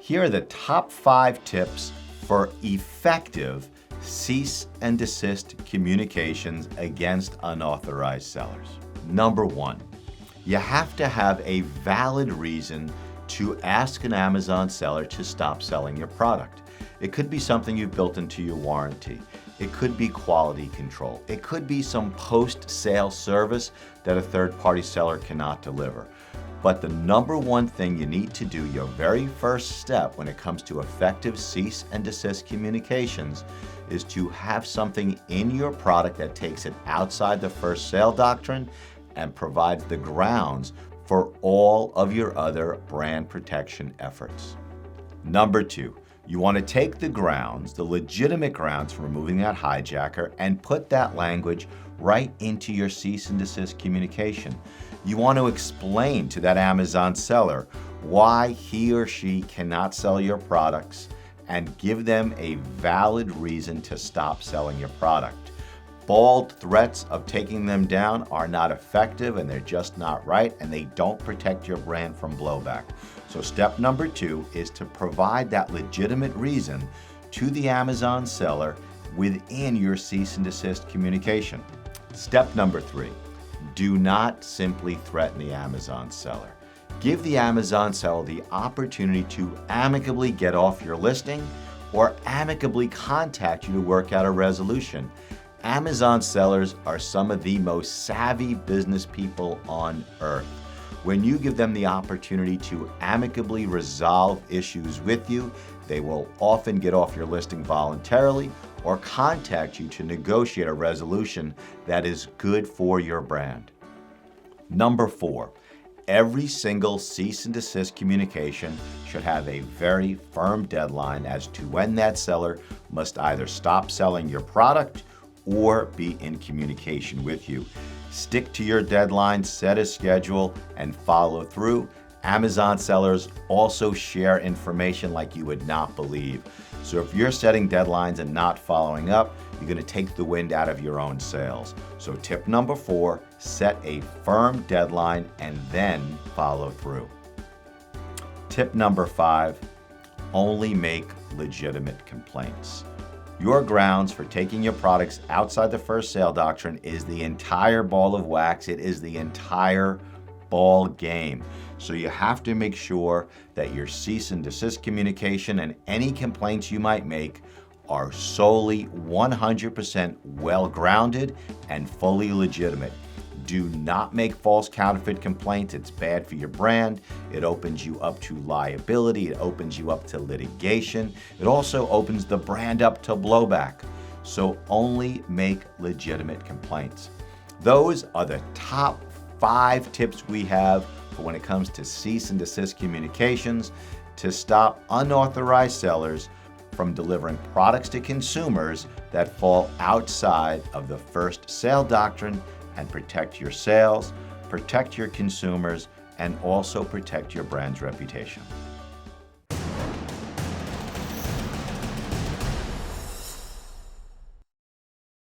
Here are the top 5 tips for effective cease and desist communications against unauthorized sellers. Number 1, you have to have a valid reason to ask an Amazon seller to stop selling your product. It could be something you've built into your warranty. It could be quality control. It could be some post-sale service that a third-party seller cannot deliver. But the number 1 thing you need to do, your very first step when it comes to effective cease and desist communications, is to have something in your product that takes it outside the first sale doctrine and provides the grounds for all of your other brand protection efforts. Number 2, you want to take the grounds, the legitimate grounds for removing that hijacker, and put that language right into your cease and desist communication. You want to explain to that Amazon seller why he or she cannot sell your products and give them a valid reason to stop selling your product. Bold threats of taking them down are not effective, and they're just not right, and they don't protect your brand from blowback. So step number 2 is to provide that legitimate reason to the Amazon seller within your cease and desist communication. Step number 3, do not simply threaten the Amazon seller. Give the Amazon seller the opportunity to amicably get off your listing or amicably contact you to work out a resolution. Amazon sellers are some of the most savvy business people on earth. When you give them the opportunity to amicably resolve issues with you, they will often get off your listing voluntarily or contact you to negotiate a resolution that is good for your brand. Number 4, every single cease and desist communication should have a very firm deadline as to when that seller must either stop selling your product or be in communication with you. Stick to your deadline, set a schedule, and follow through. Amazon sellers also share information like you would not believe. So if you're setting deadlines and not following up, you're going to take the wind out of your own sails. So tip number 4, set a firm deadline and then follow through. Tip number 5, only make legitimate complaints. Your grounds for taking your products outside the first sale doctrine is the entire ball of wax. It is the entire ball game. So you have to make sure that your cease and desist communication and any complaints you might make are solely 100% well-grounded and fully legitimate. Do not make false counterfeit complaints. It's bad for your brand. It opens you up to liability. It opens you up to litigation. It also opens the brand up to blowback. So only make legitimate complaints. Those are the top 5 tips we have for when it comes to cease and desist communications to stop unauthorized sellers from delivering products to consumers that fall outside of the first sale doctrine, and protect your sales, protect your consumers, and also protect your brand's reputation.